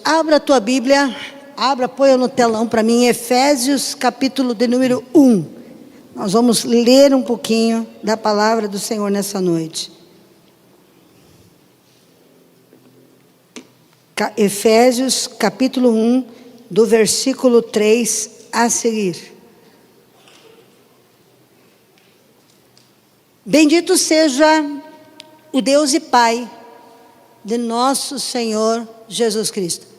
Abra a tua Bíblia, põe no telão para mim, Efésios capítulo de número 1. Nós vamos ler um pouquinho da palavra do Senhor nessa noite. Efésios capítulo 1, do versículo 3 a seguir. Bendito seja o Deus e Pai de nosso Senhor Jesus Cristo.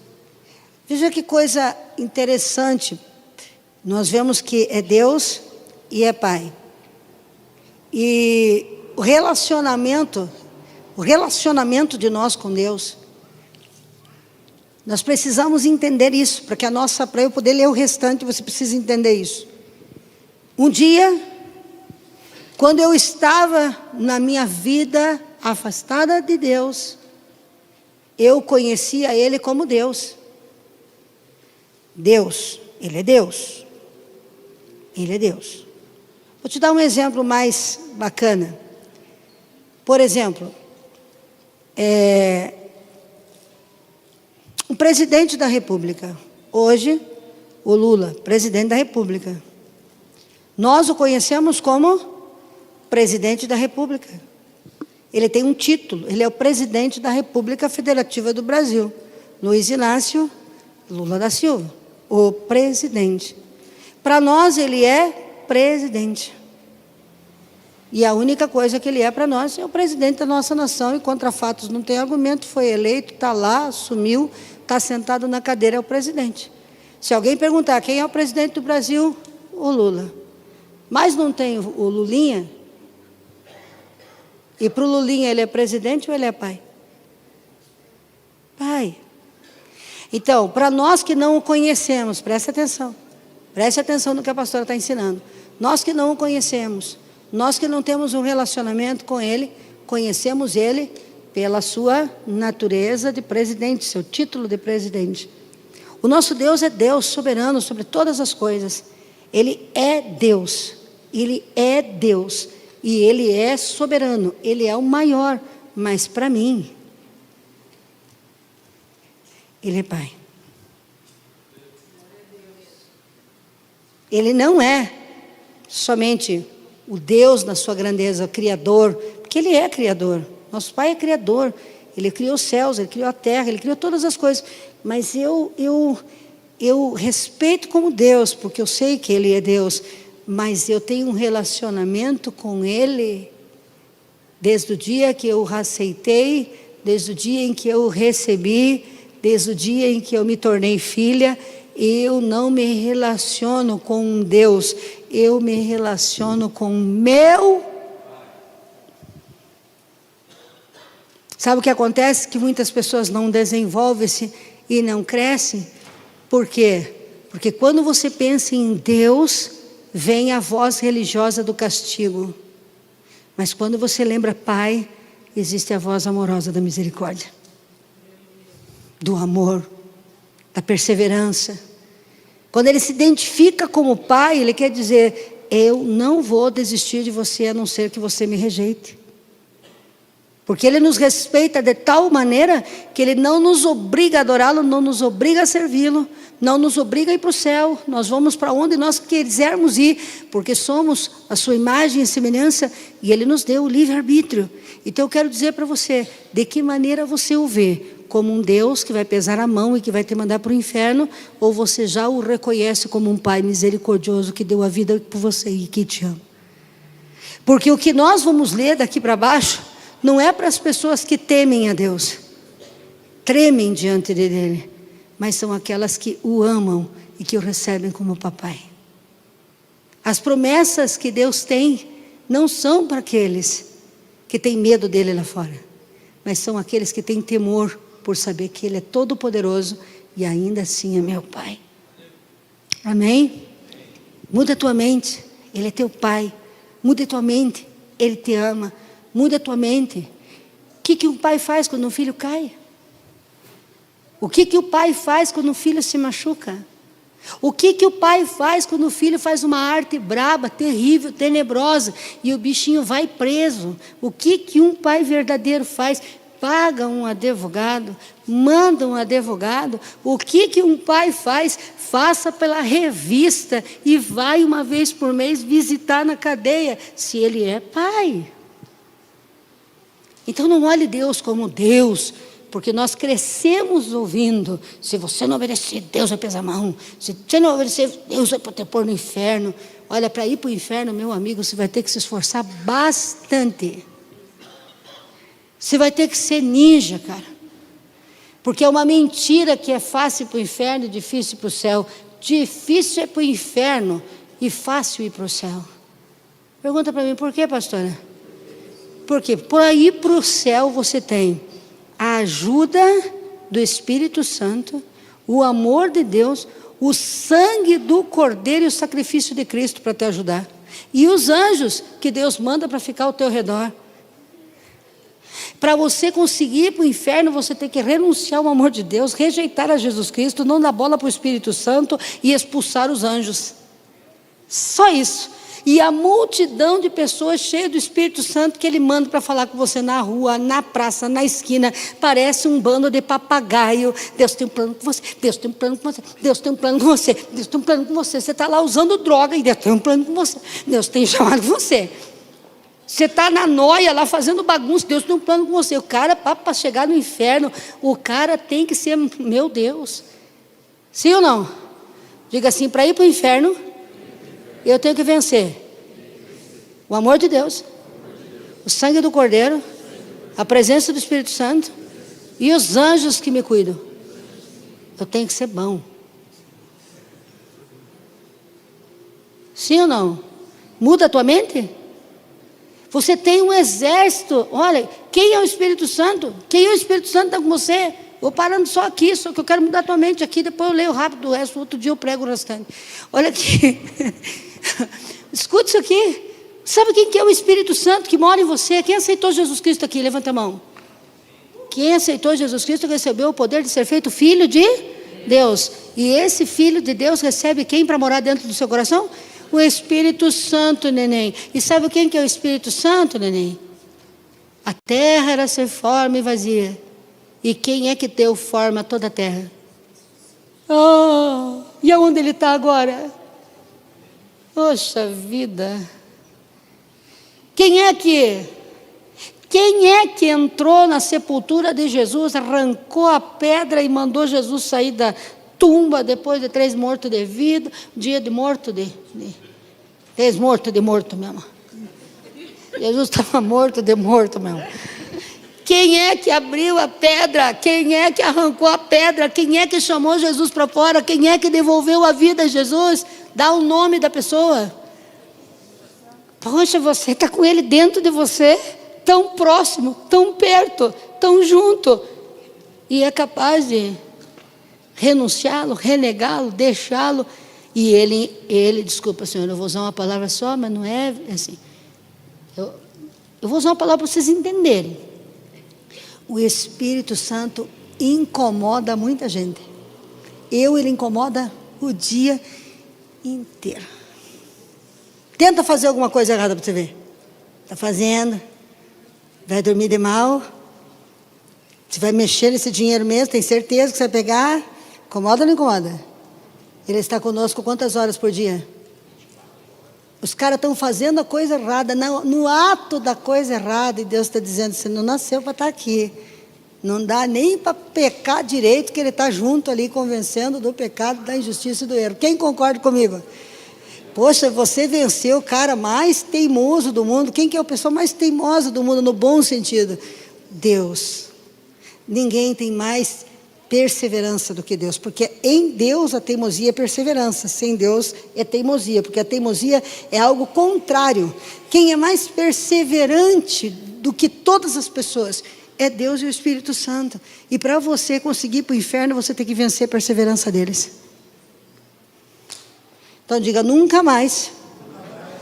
Veja que coisa interessante. Nós vemos que é Deus e é Pai. E o relacionamento de nós com Deus, nós precisamos entender isso, para eu poder ler o restante, você precisa entender isso. Um dia, quando eu estava na minha vida afastada de Deus, eu conhecia Ele como Deus. Deus, Ele é Deus. Ele é Deus. Vou te dar um exemplo mais bacana. Por exemplo, o presidente da República, hoje, o Lula, presidente da República. Nós o conhecemos como presidente da República. Ele tem um título, ele é o presidente da República Federativa do Brasil. Luiz Inácio Lula da Silva, o presidente. Para nós ele é presidente. E a única coisa que ele é para nós é o presidente da nossa nação, e contra fatos não tem argumento, foi eleito, está lá, assumiu, está sentado na cadeira, é o presidente. Se alguém perguntar quem é o presidente do Brasil, o Lula. Mas não tem o Lulinha? E para o Lulinha ele é presidente ou ele é pai? Pai. Então, para nós que não o conhecemos, preste atenção no que a pastora está ensinando. Nós que não o conhecemos, nós que não temos um relacionamento com Ele, conhecemos Ele pela sua natureza de presidente, seu título de presidente. O nosso Deus é Deus soberano sobre todas as coisas. Ele é Deus, Ele é Deus. E Ele é soberano, Ele é o maior, mas para mim, Ele é Pai. Ele não é somente o Deus na sua grandeza, o Criador, porque Ele é Criador, nosso Pai é Criador, Ele criou os céus, Ele criou a terra, Ele criou todas as coisas, mas eu respeito como Deus, porque eu sei que Ele é Deus, mas eu tenho um relacionamento com Ele desde o dia que eu o aceitei, desde o dia em que eu o recebi, desde o dia em que eu me tornei filha. Eu não me relaciono com um Deus, eu me relaciono com o meu. Sabe o que acontece? Que muitas pessoas não desenvolvem-se e não crescem. Por quê? Porque quando você pensa em Deus, vem a voz religiosa do castigo. Mas quando você lembra Pai, existe a voz amorosa da misericórdia, do amor, da perseverança. Quando Ele se identifica como Pai, Ele quer dizer: eu não vou desistir de você, a não ser que você me rejeite. Porque Ele nos respeita de tal maneira que Ele não nos obriga a adorá-lo, não nos obriga a servi-lo, não nos obriga a ir para o céu. Nós vamos para onde nós quisermos ir, porque somos a sua imagem e semelhança, e Ele nos deu o livre-arbítrio. Então eu quero dizer para você, de que maneira você o vê? Como um Deus que vai pesar a mão e que vai te mandar para o inferno, ou você já o reconhece como um Pai misericordioso que deu a vida por você e que te ama? Porque o que nós vamos ler daqui para baixo não é para as pessoas que temem a Deus, tremem diante dele, mas são aquelas que o amam e que o recebem como papai. As promessas que Deus tem não são para aqueles que têm medo dele lá fora, mas são aqueles que têm temor por saber que Ele é todo poderoso e ainda assim é meu Pai. Amém? Muda a tua mente, Ele é teu Pai. Muda a tua mente, Ele te ama. Muda a tua mente. O que um pai faz quando um filho cai? O que o pai faz quando um filho se machuca? O que o pai faz quando o filho faz uma arte braba, terrível, tenebrosa, e o bichinho vai preso? O que um pai verdadeiro faz? paga um advogado, manda um advogado. O que um pai faz? Faça pela revista e vai uma vez por mês visitar na cadeia, se ele é pai. Então não olhe Deus como Deus, porque nós crescemos ouvindo: se você não obedecer, Deus vai pesar a mão. Se você não obedecer, Deus vai te pôr no inferno. Olha, para ir para o inferno, meu amigo, você vai ter que se esforçar bastante. Você vai ter que ser ninja, cara. Porque é uma mentira que é fácil para o inferno e difícil para o céu. Difícil é para o inferno e fácil ir para o céu. Pergunta para mim, por que, pastora? Porque para ir para o céu você tem a ajuda do Espírito Santo, o amor de Deus, o sangue do Cordeiro e o sacrifício de Cristo para te ajudar. E os anjos que Deus manda para ficar ao teu redor. Para você conseguir ir para o inferno, você tem que renunciar ao amor de Deus, rejeitar a Jesus Cristo, não dar bola para o Espírito Santo e expulsar os anjos. Só isso. E a multidão de pessoas cheias do Espírito Santo que Ele manda para falar com você na rua, na praça, na esquina. Parece um bando de papagaio. Deus tem um plano com você, Deus tem um plano com você, Deus tem um plano com você, Deus tem um plano com você. Você está lá usando droga e Deus tem um plano com você, Deus tem chamado você. Você está na noia lá fazendo bagunça, Deus tem um plano com você. O cara, para chegar no inferno, o cara tem que ser, meu Deus. Sim ou não? Diga assim, para ir para o inferno, eu tenho que vencer o amor de Deus, o sangue do Cordeiro, a presença do Espírito Santo e os anjos que me cuidam. Eu tenho que ser bom. Sim ou não? Muda a tua mente? Você tem um exército. Olha, quem é o Espírito Santo? Quem é o Espírito Santo está com você? Vou parando só aqui, só que eu quero mudar a tua mente aqui, depois eu leio rápido o resto, outro dia eu prego o restante. Olha aqui. Escute isso aqui. Sabe quem que é o Espírito Santo que mora em você? Quem aceitou Jesus Cristo aqui? Levanta a mão. Quem aceitou Jesus Cristo recebeu o poder de ser feito filho de Deus. E esse filho de Deus recebe quem para morar dentro do seu coração? O Espírito Santo, neném. E sabe quem que é o Espírito Santo, neném? A terra era sem forma e vazia. E quem é que deu forma a toda a terra? Oh, e aonde ele está agora? Poxa vida. Quem é que entrou na sepultura de Jesus, arrancou a pedra e mandou Jesus sair da tumba depois de 3 mortos de vida, dia de morto 3 mortos de morto mesmo. Jesus estava morto de morto mesmo. Quem é que abriu a pedra? Quem é que arrancou a pedra? Quem é que chamou Jesus para fora? Quem é que devolveu a vida a Jesus? Dá o nome da pessoa. Poxa, você está com ele dentro de você, tão próximo, tão perto, tão junto, e é capaz de renunciá-lo, renegá-lo, deixá-lo. E ele, desculpa, Senhor, eu vou usar uma palavra só, mas não é assim. Eu vou usar uma palavra para vocês entenderem. O Espírito Santo incomoda muita gente. Ele incomoda o dia inteiro. Tenta fazer alguma coisa errada para você ver. Está fazendo. Vai dormir de mal. Você vai mexer nesse dinheiro mesmo, tem certeza que você vai pegar. Incomoda ou não incomoda? Ele está conosco quantas horas por dia? Os caras estão fazendo a coisa errada, no ato da coisa errada, e Deus está dizendo: você não nasceu para estar aqui. Não dá nem para pecar direito, que Ele está junto ali, convencendo do pecado, da injustiça e do erro. Quem concorda comigo? Poxa, você venceu o cara mais teimoso do mundo. Quem que é a pessoa mais teimosa do mundo, no bom sentido? Deus. Ninguém tem mais perseverança do que Deus, porque em Deus a teimosia é perseverança, sem Deus é teimosia, porque a teimosia é algo contrário. Quem é mais perseverante do que todas as pessoas é Deus e o Espírito Santo. E para você conseguir ir para o inferno, você tem que vencer a perseverança deles. Então diga: nunca mais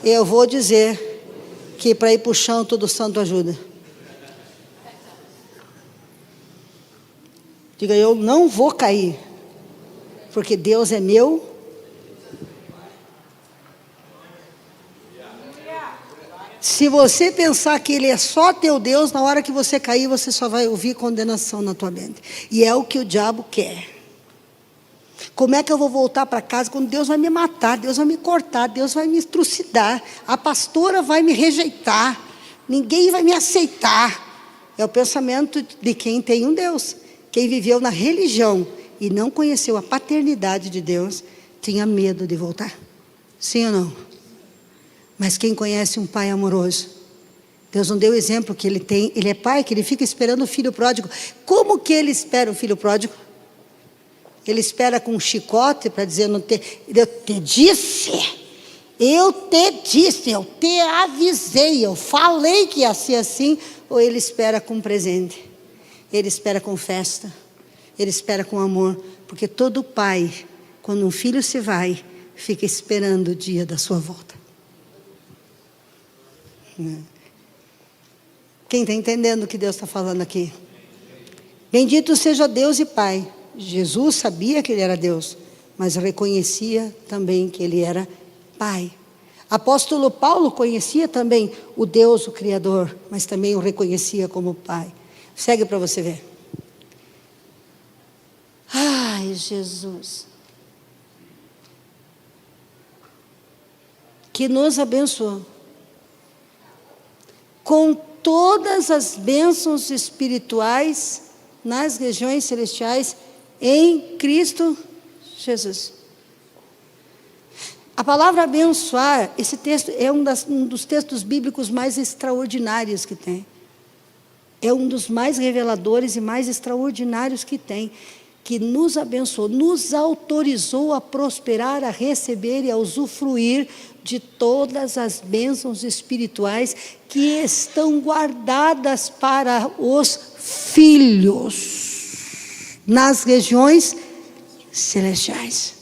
eu vou dizer que para ir para o chão todo santo ajuda. Diga: eu não vou cair, porque Deus é meu. Se você pensar que Ele é só teu Deus, na hora que você cair, você só vai ouvir condenação na tua mente. E é o que o diabo quer. Como é que eu vou voltar para casa quando Deus vai me matar, Deus vai me cortar, Deus vai me trucidar, a pastora vai me rejeitar, ninguém vai me aceitar? É o pensamento de quem tem um Deus. Quem viveu na religião e não conheceu a paternidade de Deus, tinha medo de voltar. Sim ou não? Mas quem conhece um pai amoroso, Deus não deu exemplo que ele tem, ele é pai, que ele fica esperando o filho pródigo. Como que ele espera o filho pródigo? Ele espera com um chicote para dizer, eu te disse, eu te avisei, eu falei que ia ser assim. Ou ele espera com presente, ele espera com festa, ele espera com amor. Porque todo pai, quando um filho se vai, fica esperando o dia da sua volta. Quem está entendendo o que Deus está falando aqui? Bendito seja Deus e Pai. Jesus sabia que Ele era Deus, mas reconhecia também que Ele era Pai. Apóstolo Paulo conhecia também o Deus, o Criador, mas também o reconhecia como Pai. Segue para você ver. Ai, Jesus. Que nos abençoou com todas as bênçãos espirituais nas regiões celestiais em Cristo Jesus. A palavra abençoar, esse texto é um dos textos bíblicos mais extraordinários que tem. É um dos mais reveladores e mais extraordinários que tem. Que nos abençoou, nos autorizou a prosperar, a receber e a usufruir de todas as bênçãos espirituais que estão guardadas para os filhos nas regiões celestiais.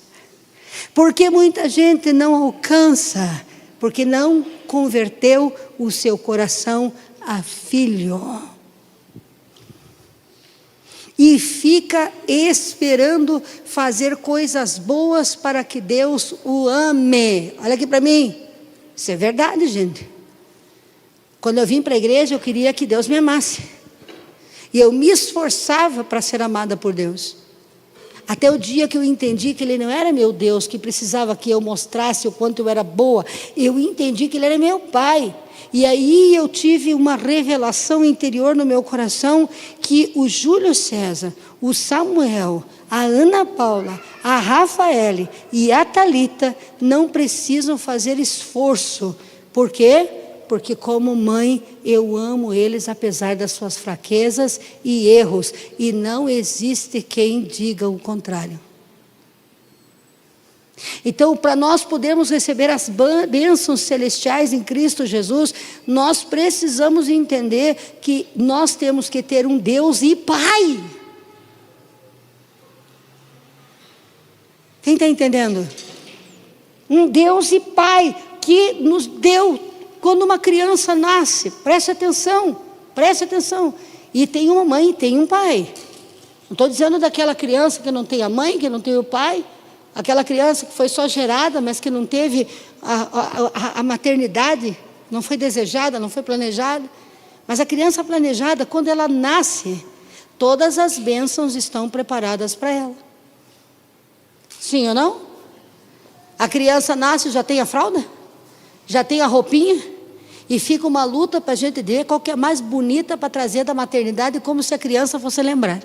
Porque muita gente não alcança, porque não converteu o seu coração a filho. E fica esperando fazer coisas boas para que Deus o ame. Olha aqui para mim. Isso é verdade, gente. Quando eu vim para a igreja, eu queria que Deus me amasse. E eu me esforçava para ser amada por Deus. Até o dia que eu entendi que Ele não era meu Deus, que precisava que eu mostrasse o quanto eu era boa. Eu entendi que Ele era meu Pai. E aí eu tive uma revelação interior no meu coração que o Júlio César, o Samuel, a Ana Paula, a Rafaele e a Thalita não precisam fazer esforço. Por quê? Porque como mãe eu amo eles apesar das suas fraquezas e erros. E não existe quem diga o contrário. Então, para nós podermos receber as bênçãos celestiais em Cristo Jesus, nós precisamos entender que nós temos que ter um Deus e Pai. Quem está entendendo? Um Deus e Pai que nos deu. Quando uma criança nasce, preste atenção, e tem uma mãe, tem um pai. Não estou dizendo daquela criança que não tem a mãe, que não tem o pai, aquela criança que foi só gerada, mas que não teve a maternidade, não foi desejada, não foi planejada. Mas a criança planejada, quando ela nasce, todas as bênçãos estão preparadas para ela. Sim ou não? A criança nasce, já tem a fralda? Já tem a roupinha? E fica uma luta para a gente ver qual que é a mais bonita para trazer da maternidade, como se a criança fosse lembrar.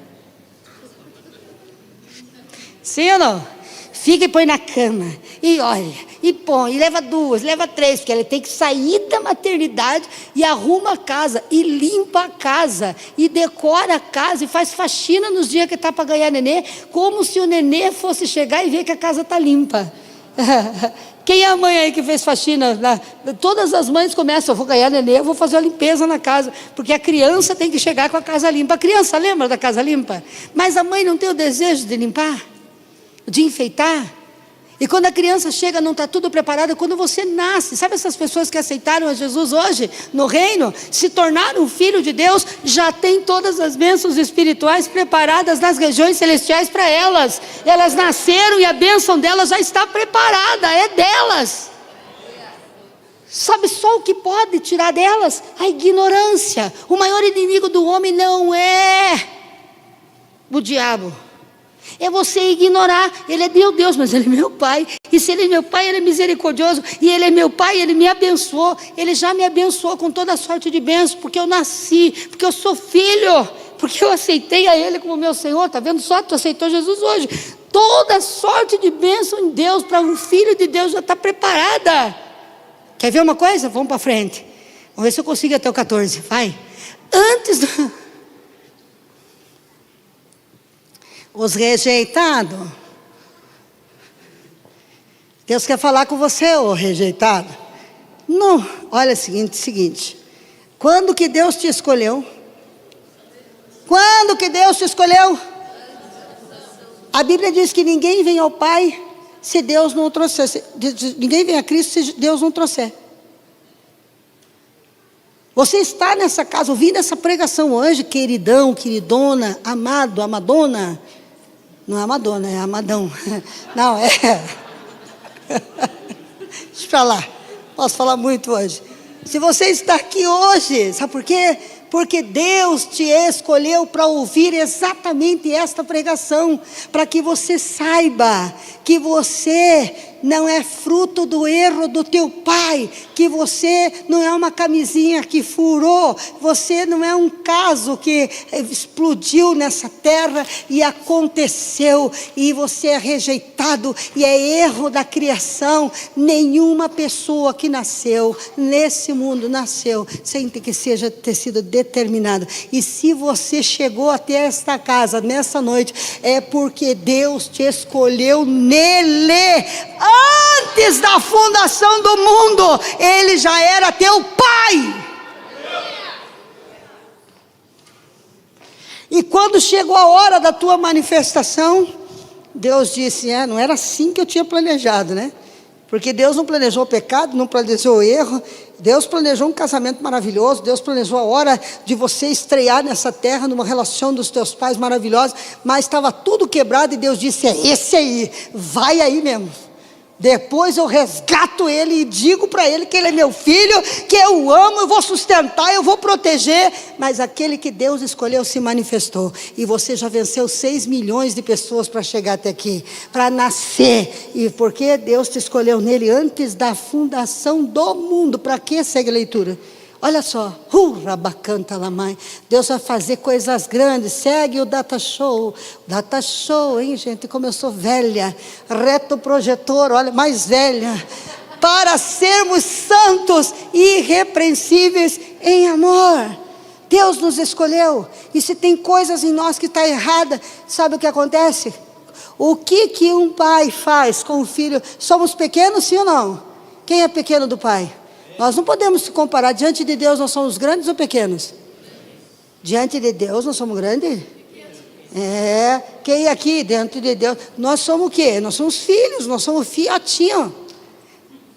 Sim ou não? Fica e põe na cama, e olha, e põe, e leva 2, leva 3, porque ela tem que sair da maternidade e arruma a casa, e limpa a casa, e decora a casa, e faz faxina nos dias que está para ganhar nenê, como se o nenê fosse chegar e ver que a casa está limpa. Quem é a mãe aí que fez faxina? Todas as mães começam, eu vou ganhar nenê, eu vou fazer a limpeza na casa, porque a criança tem que chegar com a casa limpa. A criança lembra da casa limpa? Mas a mãe não tem o desejo de limpar? De enfeitar? E quando a criança chega, não está tudo preparado. Quando você nasce, sabe essas pessoas que aceitaram a Jesus hoje no reino, se tornaram filho de Deus, já tem todas as bênçãos espirituais preparadas nas regiões celestiais para elas. Elas nasceram e a bênção delas já está preparada, é delas. Sabe só o que pode tirar delas? A ignorância. O maior inimigo do homem não é o diabo. É você ignorar. Ele é meu Deus, mas Ele é meu Pai. E se Ele é meu Pai, Ele é misericordioso. E Ele é meu Pai, Ele me abençoou. Ele já me abençoou com toda sorte de bênçãos, porque eu nasci, porque eu sou filho, porque eu aceitei a Ele como meu Senhor. Está vendo só? Tu aceitou Jesus hoje. Toda sorte de bênção em Deus, para um filho de Deus já está preparada. Quer ver uma coisa? Vamos para frente. Vamos ver se eu consigo até o 14. Vai. Os rejeitados. Deus quer falar com você, ô rejeitado. Não, olha o seguinte. Quando que Deus te escolheu? Quando que Deus te escolheu? A Bíblia diz que ninguém vem ao Pai se Deus não o trouxer. Ninguém vem a Cristo se Deus não trouxer. Você está nessa casa ouvindo essa pregação hoje, queridão, queridona, amado, amadona. Não é amadona, é amadão. Não, é. Deixa pra lá. Posso falar muito hoje. Se você está aqui hoje, sabe por quê? Porque Deus te escolheu para ouvir exatamente esta pregação, para que você saiba que você não é fruto do erro do teu pai, que você não é uma camisinha que furou, você não é um caso que explodiu nessa terra e aconteceu, e você é rejeitado, e é erro da criação. Nenhuma pessoa que nasceu nesse mundo nasceu sem que ter sido determinada. E se você chegou até esta casa nessa noite, é porque Deus te escolheu nele. Antes da fundação do mundo, Ele já era teu pai. E quando chegou a hora da tua manifestação, Deus disse, não era assim que eu tinha planejado, né? Porque Deus não planejou o pecado, não planejou o erro. Deus planejou um casamento maravilhoso. Deus planejou a hora de você estrear nessa terra, numa relação dos teus pais maravilhosa. Mas estava tudo quebrado e Deus disse, é esse aí, vai aí mesmo. Depois eu resgato ele e digo para ele que ele é meu filho, que eu amo, eu vou sustentar, eu vou proteger. Mas aquele que Deus escolheu se manifestou. E você já venceu 6 milhões de pessoas para chegar até aqui, para nascer. E porque Deus te escolheu nele antes da fundação do mundo. Para que segue a leitura? Olha só, rabacanta la mãe. Deus vai fazer coisas grandes. Segue o data show. Data show, hein, gente? Como eu sou velha. Reto projetor, olha, mais velha. Para sermos santos e irrepreensíveis em amor. Deus nos escolheu. E se tem coisas em nós que está errada, sabe o que acontece? O que um pai faz com o filho? Somos pequenos, sim ou não? Quem é pequeno do pai? Nós não podemos se comparar. Diante de Deus nós somos grandes ou pequenos? Diante de Deus nós somos grandes? Quem aqui diante de Deus? Nós somos o quê? Nós somos filhos, nós somos filhotinhos.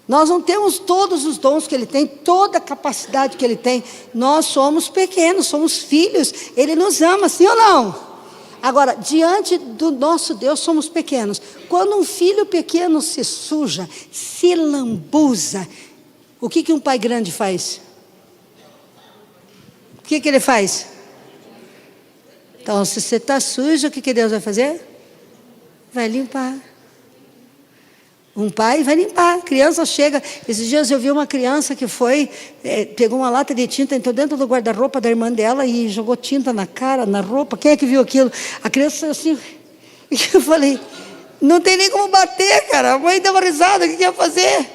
Nós não temos todos os dons que Ele tem, toda a capacidade que Ele tem. Nós somos pequenos, somos filhos. Ele nos ama, sim ou não? Agora, diante do nosso Deus somos pequenos. Quando um filho pequeno se suja, se lambuza, o que um pai grande faz? O que ele faz? Então, se você está sujo, o que Deus vai fazer? Vai limpar. Um pai vai limpar. A criança chega. Esses dias eu vi uma criança que foi, pegou uma lata de tinta, entrou dentro do guarda-roupa da irmã dela e jogou tinta na cara, na roupa. Quem é que viu aquilo? A criança assim. E eu falei, não tem nem como bater, cara. A mãe deu uma risada, o que ia fazer?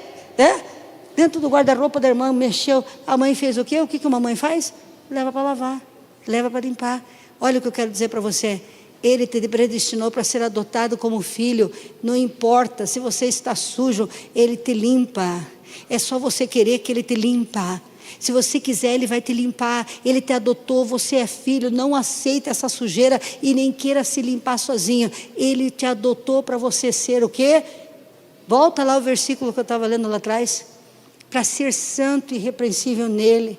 Dentro do guarda-roupa da irmã, mexeu. A mãe fez o quê? O que uma mãe faz? Leva para lavar, leva para limpar. Olha o que eu quero dizer para você. Ele te predestinou para ser adotado como filho. Não importa, se você está sujo, Ele te limpa. É só você querer que Ele te limpa. Se você quiser, Ele vai te limpar. Ele te adotou, você é filho. Não aceita essa sujeira e nem queira se limpar sozinho. Ele te adotou para você ser o quê? Volta lá o versículo que eu estava lendo lá atrás. Para ser santo e irrepreensível nele.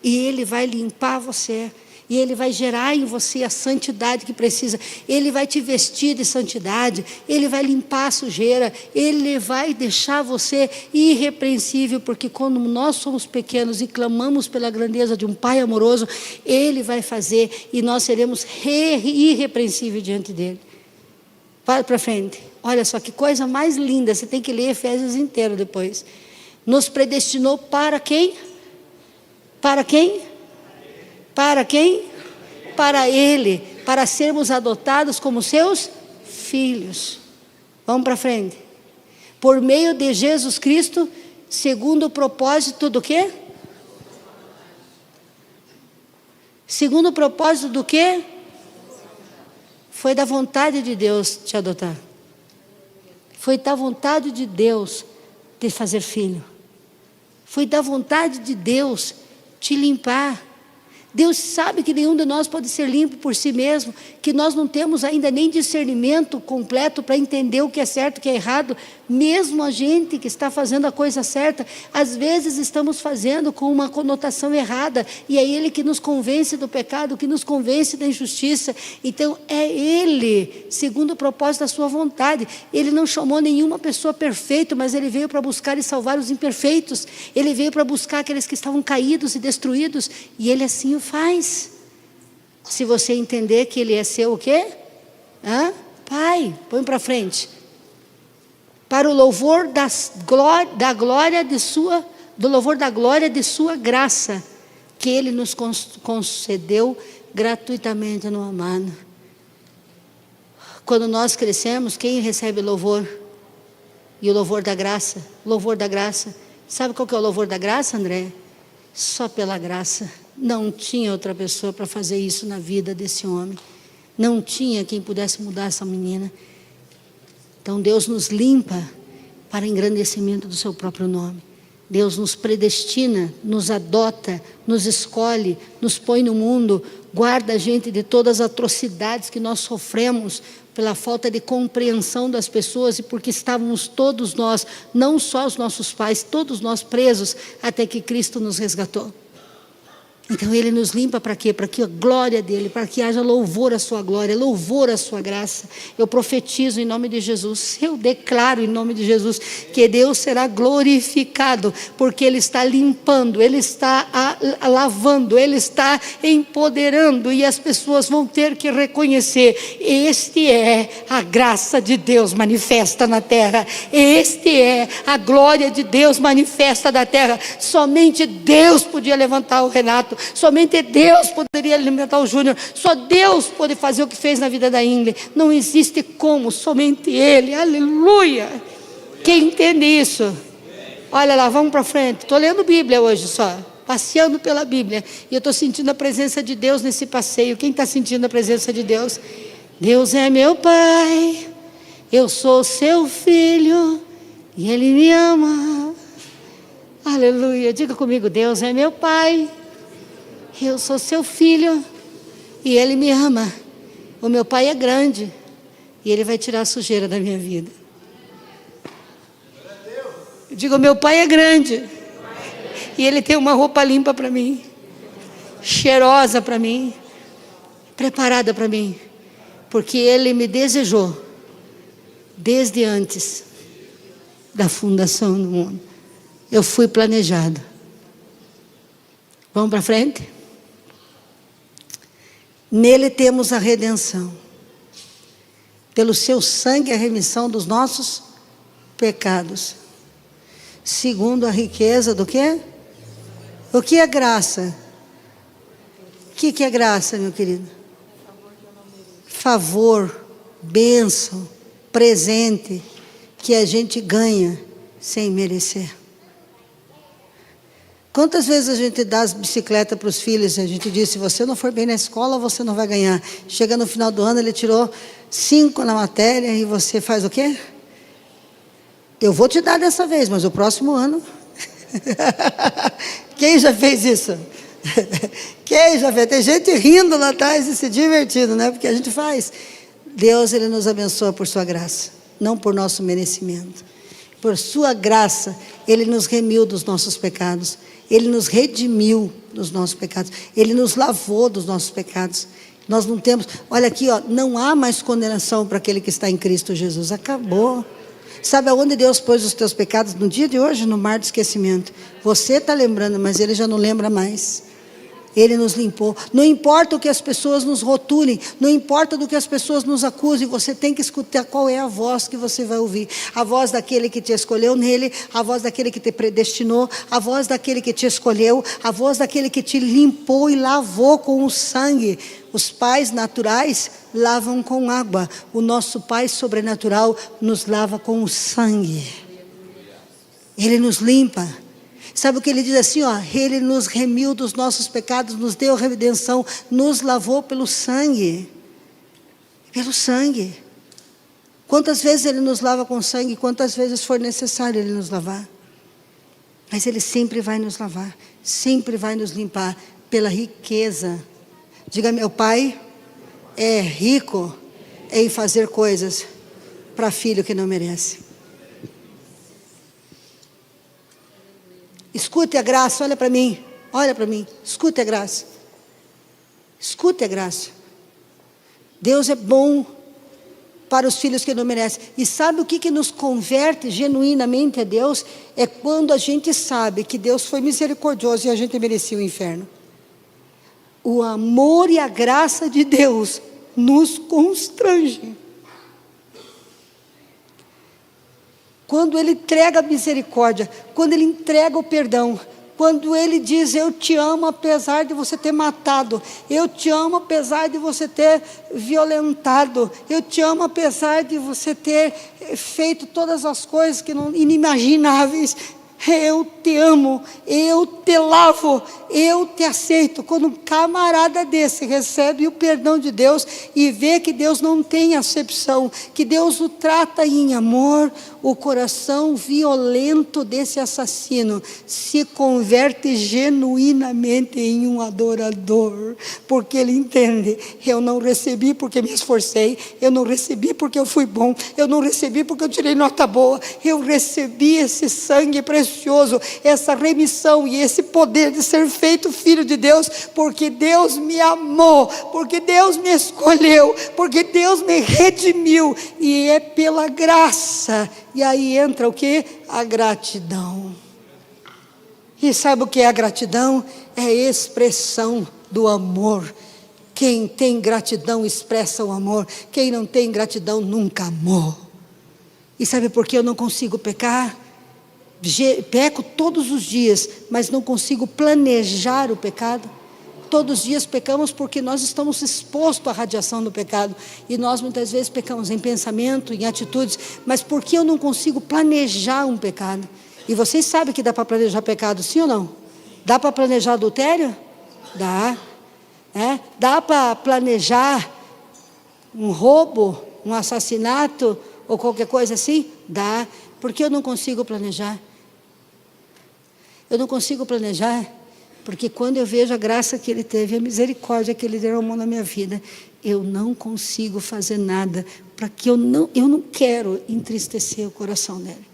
E Ele vai limpar você. E Ele vai gerar em você a santidade que precisa. Ele vai te vestir de santidade. Ele vai limpar a sujeira. Ele vai deixar você irrepreensível. Porque quando nós somos pequenos e clamamos pela grandeza de um Pai amoroso, Ele vai fazer e nós seremos irrepreensíveis diante dEle. Para frente. Olha só que coisa mais linda. Você tem que ler Efésios inteiro depois. Nos predestinou para quem? Para quem? Para quem? Para Ele, para sermos adotados como seus filhos. Vamos para frente. Por meio de Jesus Cristo, segundo o propósito do quê? Segundo o propósito do quê? Foi da vontade de Deus te adotar. Foi da vontade de Deus te fazer filho. Foi da vontade de Deus te limpar. Deus sabe que nenhum de nós pode ser limpo por si mesmo, que nós não temos ainda nem discernimento completo para entender o que é certo e o que é errado. Mesmo a gente que está fazendo a coisa certa, às vezes estamos fazendo com uma conotação errada, e é Ele que nos convence do pecado, que nos convence da injustiça. Então é Ele, segundo o propósito da sua vontade. Ele não chamou nenhuma pessoa perfeita, mas Ele veio para buscar e salvar os imperfeitos. Ele veio para buscar aqueles que estavam caídos e destruídos, e Ele assim o faz. Se você entender que Ele é seu o quê? Pai. Põe para frente. Para o louvor da glória de sua graça, que Ele nos concedeu gratuitamente no amado. Quando nós crescemos, quem recebe louvor? E o louvor da graça? Louvor da graça. Sabe qual que é o louvor da graça, André? Só pela graça. Não tinha outra pessoa para fazer isso na vida desse homem. Não tinha quem pudesse mudar essa menina. Então Deus nos limpa para engrandecimento do seu próprio nome. Deus nos predestina, nos adota, nos escolhe, nos põe no mundo, guarda a gente de todas as atrocidades que nós sofremos pela falta de compreensão das pessoas e porque estávamos todos nós, não só os nossos pais, todos nós presos até que Cristo nos resgatou. Então Ele nos limpa para quê? Para que a glória dEle, para que haja louvor à sua glória, louvor à sua graça. Eu profetizo em nome de Jesus, eu declaro em nome de Jesus, que Deus será glorificado, porque Ele está limpando, Ele está lavando, Ele está empoderando, e as pessoas vão ter que reconhecer, este é a graça de Deus manifesta na terra, este é a glória de Deus manifesta na terra. Somente Deus podia levantar o Renato, somente Deus poderia alimentar o Júnior, só Deus pode fazer o que fez na vida da Ingrid. Não existe como, somente Ele. Aleluia. Quem entende isso? Olha lá, vamos para frente. Estou lendo Bíblia hoje só, passeando pela Bíblia, e eu estou sentindo a presença de Deus nesse passeio. Quem está sentindo a presença de Deus? Deus é meu Pai, eu sou seu filho e Ele me ama. Aleluia. Diga comigo: Deus é meu Pai, eu sou seu filho e Ele me ama. O meu Pai é grande e Ele vai tirar a sujeira da minha vida. Eu digo: meu Pai é grande e Ele tem uma roupa limpa para mim, cheirosa para mim, preparada para mim, porque Ele me desejou desde antes da fundação do mundo. Eu fui planejado. Vamos para frente? Nele temos a redenção, pelo seu sangue a remissão dos nossos pecados, segundo a riqueza do quê? O que é graça? O que é graça, meu querido? Favor, bênção, presente que a gente ganha sem merecer. Quantas vezes a gente dá as bicicletas para os filhos, a gente diz: se você não for bem na escola, você não vai ganhar. Chega no final do ano, ele tirou 5 na matéria, e você faz o quê? Eu vou te dar dessa vez, mas o próximo ano... Quem já fez isso? Quem já fez? Tem gente rindo lá atrás e se divertindo, né? Porque a gente faz. Deus, Ele nos abençoa por sua graça, não por nosso merecimento. Por sua graça, Ele nos remiu dos nossos pecados. Ele nos redimiu dos nossos pecados. Ele nos lavou dos nossos pecados. Nós não temos, olha aqui, ó, não há mais condenação para aquele que está em Cristo Jesus. Acabou. Sabe aonde Deus pôs os teus pecados no dia de hoje? No mar do esquecimento. Você está lembrando, mas Ele já não lembra mais. Ele nos limpou. Não importa o que as pessoas nos rotulem, não importa do que as pessoas nos acusem, você tem que escutar qual é a voz que você vai ouvir. A voz daquele que te escolheu nele, a voz daquele que te predestinou, a voz daquele que te escolheu, a voz daquele que te limpou e lavou com o sangue. Os pais naturais lavam com água, o nosso Pai sobrenatural nos lava com o sangue. Ele nos limpa. Sabe o que ele diz assim, ó? Ele nos remiu dos nossos pecados, nos deu redenção, nos lavou pelo sangue. Pelo sangue. Quantas vezes Ele nos lava com sangue, quantas vezes for necessário Ele nos lavar. Mas Ele sempre vai nos lavar, sempre vai nos limpar pela riqueza. Diga, meu Pai é rico em fazer coisas para filho que não merece. Escute a graça, olha para mim, escute a graça. Escute a graça. Deus é bom para os filhos que não merecem. E sabe o que nos converte genuinamente a Deus? É quando a gente sabe que Deus foi misericordioso e a gente merecia o inferno. O amor e a graça de Deus nos constrange. Quando Ele entrega a misericórdia, quando Ele entrega o perdão, quando Ele diz, eu te amo apesar de você ter matado, eu te amo apesar de você ter violentado, eu te amo apesar de você ter feito todas as coisas que não, inimagináveis, eu te amo, eu te lavo, eu te aceito. Quando um camarada desse recebe o perdão de Deus e vê que Deus não tem acepção, que Deus o trata em amor, o coração violento desse assassino se converte genuinamente em um adorador, porque ele entende, eu não recebi porque me esforcei, eu não recebi porque eu fui bom, eu não recebi porque eu tirei nota boa, eu recebi esse sangue precioso, essa remissão e esse poder de ser feito filho de Deus, porque Deus me amou, porque Deus me escolheu, porque Deus me redimiu, e é pela graça. E aí entra o que? A gratidão. E sabe o que é a gratidão? É a expressão do amor. Quem tem gratidão expressa o amor. Quem não tem gratidão nunca amou. E sabe por que eu não consigo pecar? Peco todos os dias, mas não consigo planejar o pecado. Todos os dias pecamos porque nós estamos expostos à radiação do pecado. E nós muitas vezes pecamos em pensamento, em atitudes. Mas por que eu não consigo planejar um pecado? E vocês sabem que dá para planejar pecado, sim ou não? Dá para planejar adultério? Dá. Dá para planejar um roubo, um assassinato ou qualquer coisa assim? Dá. Por que eu não consigo planejar? Eu não consigo planejar porque quando eu vejo a graça que Ele teve, a misericórdia que Ele derramou na minha vida, eu não consigo fazer nada para que eu não quero entristecer o coração dele.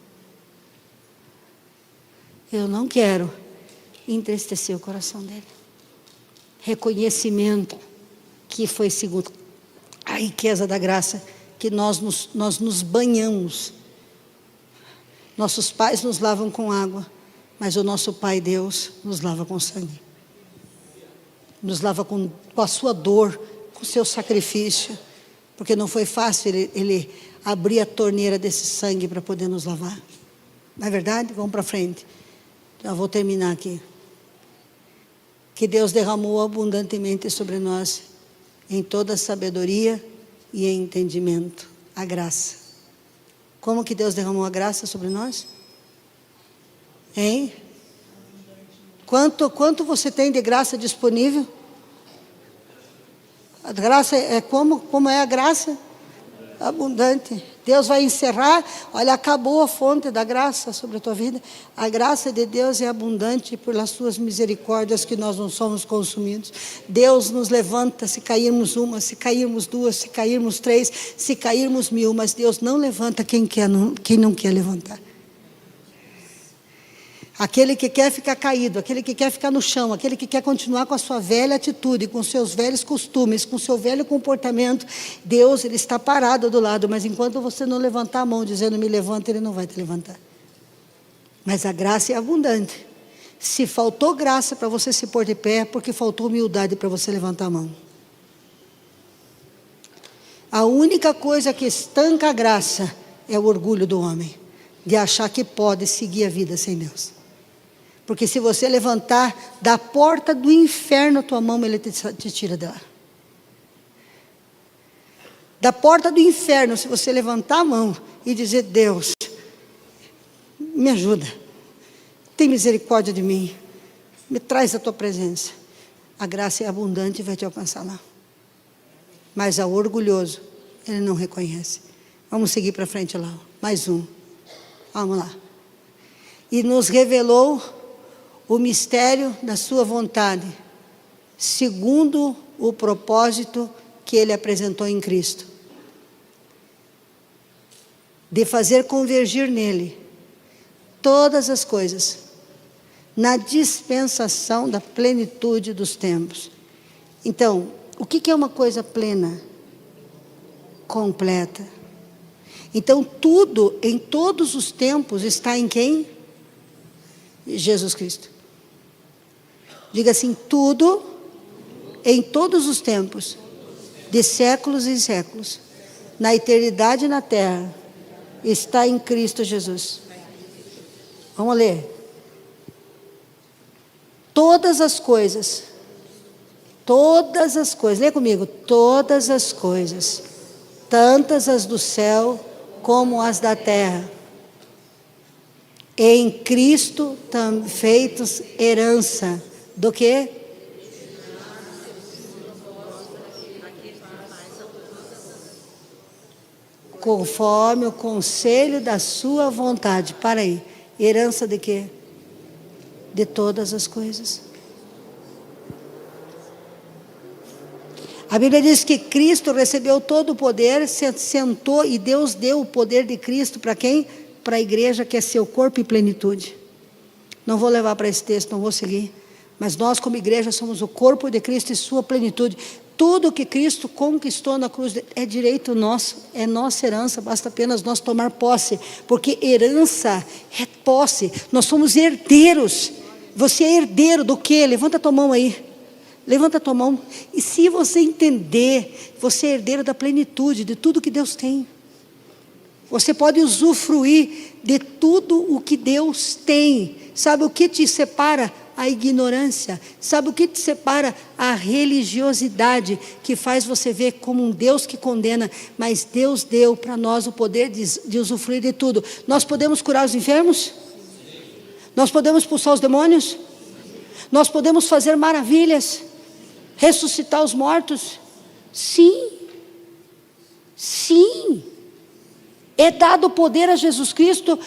Eu não quero entristecer o coração dele. Reconhecimento que foi segundo a riqueza da graça, que nós nos banhamos. Nossos pais nos lavam com água, mas o nosso Pai Deus nos lava com sangue. Nos lava com a sua dor, com o seu sacrifício. Porque não foi fácil ele abrir a torneira desse sangue para poder nos lavar. Não é verdade? Vamos para frente. Já vou terminar aqui. Que Deus derramou abundantemente sobre nós, em toda sabedoria e em entendimento, a graça. Como que Deus derramou a graça sobre nós? Hein? Quanto você tem de graça disponível? A graça é como é a graça? Abundante. Deus vai encerrar, olha, acabou a fonte da graça sobre a tua vida. A graça de Deus é abundante pelas suas misericórdias que nós não somos consumidos. Deus nos levanta se cairmos uma, se cairmos duas, se cairmos três, se cairmos 1000, mas Deus não levanta quem não quer levantar. Aquele que quer ficar caído, aquele que quer ficar no chão, aquele que quer continuar com a sua velha atitude, com seus velhos costumes, com seu velho comportamento, Deus, Ele está parado do lado, mas enquanto você não levantar a mão dizendo me levanta, Ele não vai te levantar. Mas a graça é abundante. Se faltou graça para você se pôr de pé, é porque faltou humildade para você levantar a mão. A única coisa que estanca a graça é o orgulho do homem, de achar que pode seguir a vida sem Deus. Porque se você levantar da porta do inferno a tua mão, Ele te tira de lá. Da porta do inferno, se você levantar a mão e dizer, Deus, me ajuda, tem misericórdia de mim, me traz a tua presença, a graça é abundante e vai te alcançar lá. Mas ao orgulhoso, ele não reconhece. Vamos seguir para frente lá, mais um, vamos lá. E nos revelou o mistério da sua vontade, segundo o propósito que Ele apresentou em Cristo, de fazer convergir nele todas as coisas, na dispensação da plenitude dos tempos. Então, o que é uma coisa plena? Completa. Então, tudo, em todos os tempos, está em quem? Jesus Cristo. Diga assim, tudo, em todos os tempos, de séculos em séculos, na eternidade e na terra, está em Cristo Jesus. Vamos ler. Todas as coisas, lê comigo, todas as coisas, tantas as do céu como as da terra, em Cristo feitos herança, do quê? Conforme o conselho da sua vontade. Para aí, herança de quê? De todas as coisas. A Bíblia diz que Cristo recebeu todo o poder, se sentou e Deus deu o poder de Cristo para quem? Para a igreja, que é seu corpo e plenitude. Não vou levar para esse texto, não vou seguir. Mas nós como igreja somos o corpo de Cristo e sua plenitude. Tudo que Cristo conquistou na cruz é direito nosso, é nossa herança, basta apenas nós tomar posse. Porque herança é posse, nós somos herdeiros. Você é herdeiro do quê? Levanta a tua mão aí. Levanta a tua mão. E se você entender, você é herdeiro da plenitude, de tudo que Deus tem. Você pode usufruir de tudo o que Deus tem. Sabe o que te separa? A ignorância. Sabe o que te separa? A religiosidade, que faz você ver como um Deus que condena. Mas Deus deu para nós o poder de usufruir de tudo. Nós podemos curar os enfermos? Nós podemos expulsar os demônios? Nós podemos fazer maravilhas? Ressuscitar os mortos? Sim. Sim. É dado poder a Jesus Cristo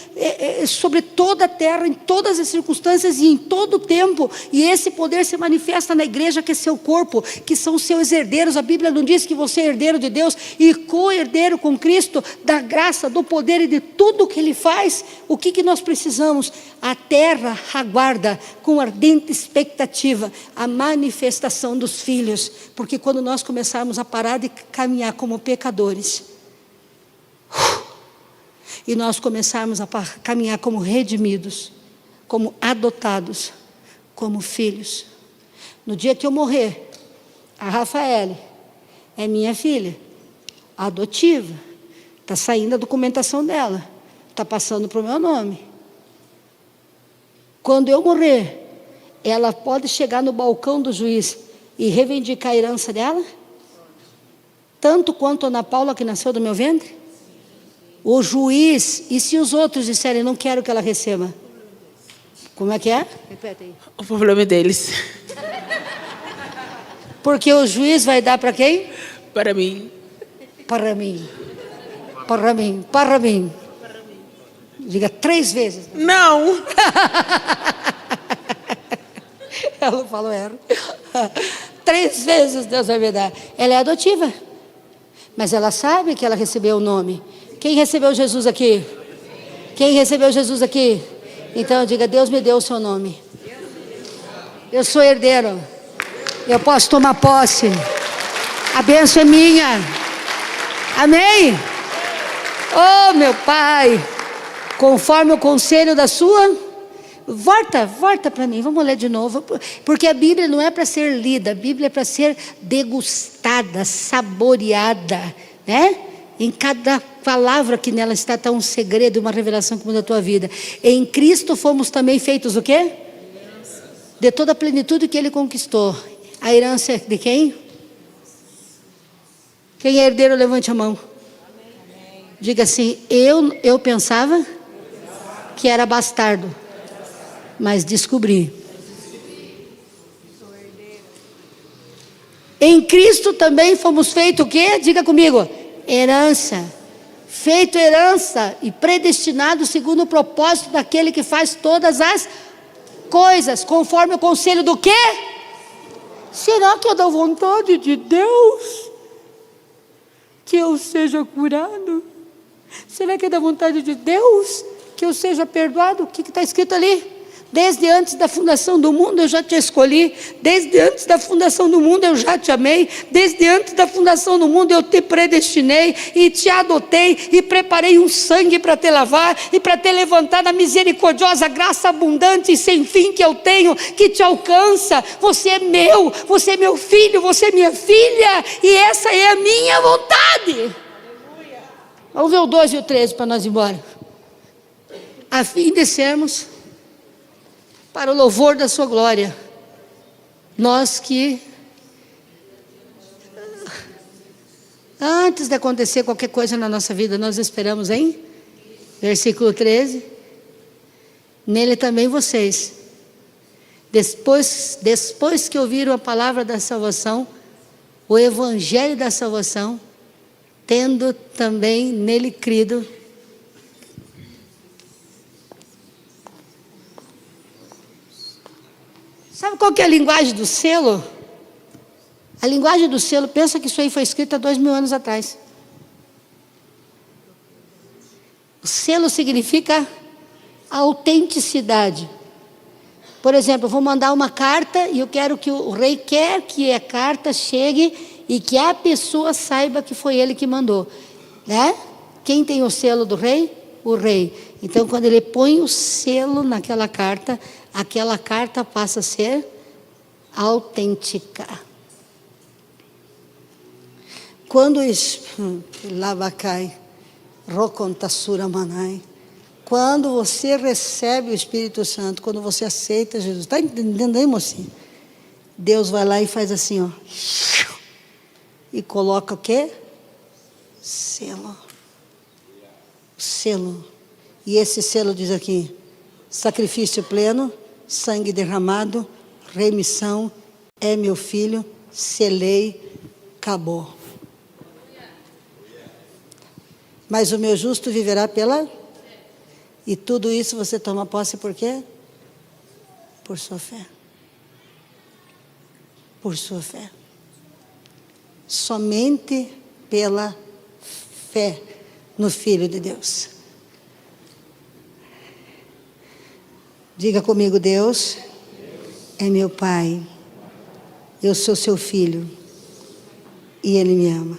sobre toda a terra, em todas as circunstâncias e em todo o tempo. E esse poder se manifesta na igreja, que é seu corpo, que são seus herdeiros. A Bíblia não diz que você é herdeiro de Deus e co-herdeiro com Cristo, da graça, do poder e de tudo que Ele faz. O que nós precisamos? A terra aguarda com ardente expectativa a manifestação dos filhos. Porque quando nós começarmos a parar de caminhar como pecadores, e nós começarmos a caminhar como redimidos, como adotados, como filhos. No dia que eu morrer, a Rafaele é minha filha, adotiva, está saindo a documentação dela, está passando para o meu nome. Quando eu morrer, ela pode chegar no balcão do juiz e reivindicar a herança dela? Tanto quanto a Ana Paula, que nasceu do meu ventre? O juiz, e se os outros disserem, não quero que ela receba? Como é que é? Repete aí. O problema é deles. Porque o juiz vai dar para quem? Para mim. Para mim. Para mim. Para mim. Diga 3 vezes. Não. Ela falou erro. 3 vezes Deus vai me dar. Ela é adotiva. Mas ela sabe que ela recebeu o nome. Quem recebeu Jesus aqui? Quem recebeu Jesus aqui? Então diga: Deus me deu o seu nome. Eu sou herdeiro. Eu posso tomar posse. A bênção é minha. Amém? Oh, meu Pai, conforme o conselho da sua... Volta para mim, vamos ler de novo. Porque a Bíblia não é para ser lida, a Bíblia é para ser degustada, saboreada, né? Em cada palavra que nela está um segredo, uma revelação que muda a tua vida. Em Cristo fomos também feitos o quê? De toda a plenitude que Ele conquistou. A herança é de quem? Quem é herdeiro, levante a mão. Diga assim: eu pensava que era bastardo, mas descobri. Em Cristo também fomos feitos o quê? Diga comigo: herança. Feito herança e predestinado segundo o propósito daquele que faz todas as coisas, conforme o conselho do quê? Será que é da vontade de Deus que eu seja curado? Será que é da vontade de Deus que eu seja perdoado? O que está escrito ali? Desde antes da fundação do mundo eu já te escolhi. Desde antes da fundação do mundo eu já te amei. Desde antes da fundação do mundo eu te predestinei e te adotei e preparei um sangue para te lavar e para te levantar na misericordiosa graça abundante e sem fim que eu tenho, que te alcança. Você é meu filho, você é minha filha, e essa é a minha vontade. Vamos ver o 12 e o 13 para nós ir embora. A fim de sermos para o louvor da sua glória, nós que, antes de acontecer qualquer coisa na nossa vida, nós esperamos em, versículo 13, nele também vocês, depois que ouviram a palavra da salvação, o evangelho da salvação, tendo também nele crido, sabe qual que é a linguagem do selo? A linguagem do selo, pensa que isso aí foi escrito há 2000 anos atrás. O selo significa autenticidade. Por exemplo, eu vou mandar uma carta e eu quero que o rei quer que a carta chegue e que a pessoa saiba que foi ele que mandou, né? Quem tem o selo do rei? O rei. Então, quando ele põe o selo naquela carta, aquela carta passa a ser autêntica. Quando quando você recebe o Espírito Santo, quando você aceita Jesus, está entendendo aí, mocinho? Deus vai lá e faz assim, ó, e coloca o quê? Selo. Selo. E esse selo diz aqui: sacrifício pleno, sangue derramado, remissão, é meu filho, selei, acabou. Mas o meu justo viverá pela... E tudo isso você toma posse por quê? Por sua fé. Por sua fé. Somente pela fé no Filho de Deus. Diga comigo: Deus é meu Pai, eu sou seu filho e Ele me ama.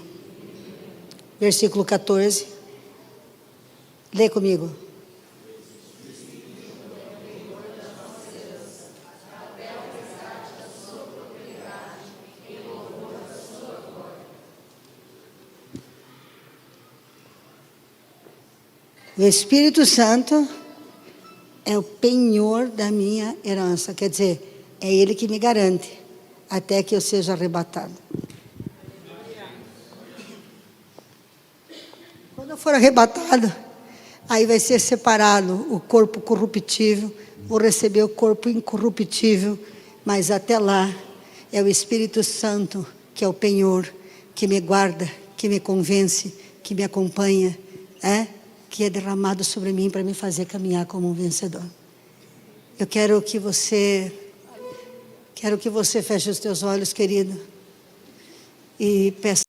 Versículo 14, lê comigo. O Espírito Santo é o penhor da minha herança. Quer dizer, é Ele que me garante até que eu seja arrebatado. Quando eu for arrebatado, aí vai ser separado o corpo corruptível, vou receber o corpo incorruptível, mas até lá é o Espírito Santo que é o penhor, que me guarda, que me convence, que me acompanha, que é derramado sobre mim para me fazer caminhar como um vencedor. Eu quero que você feche os teus olhos, querido, e peça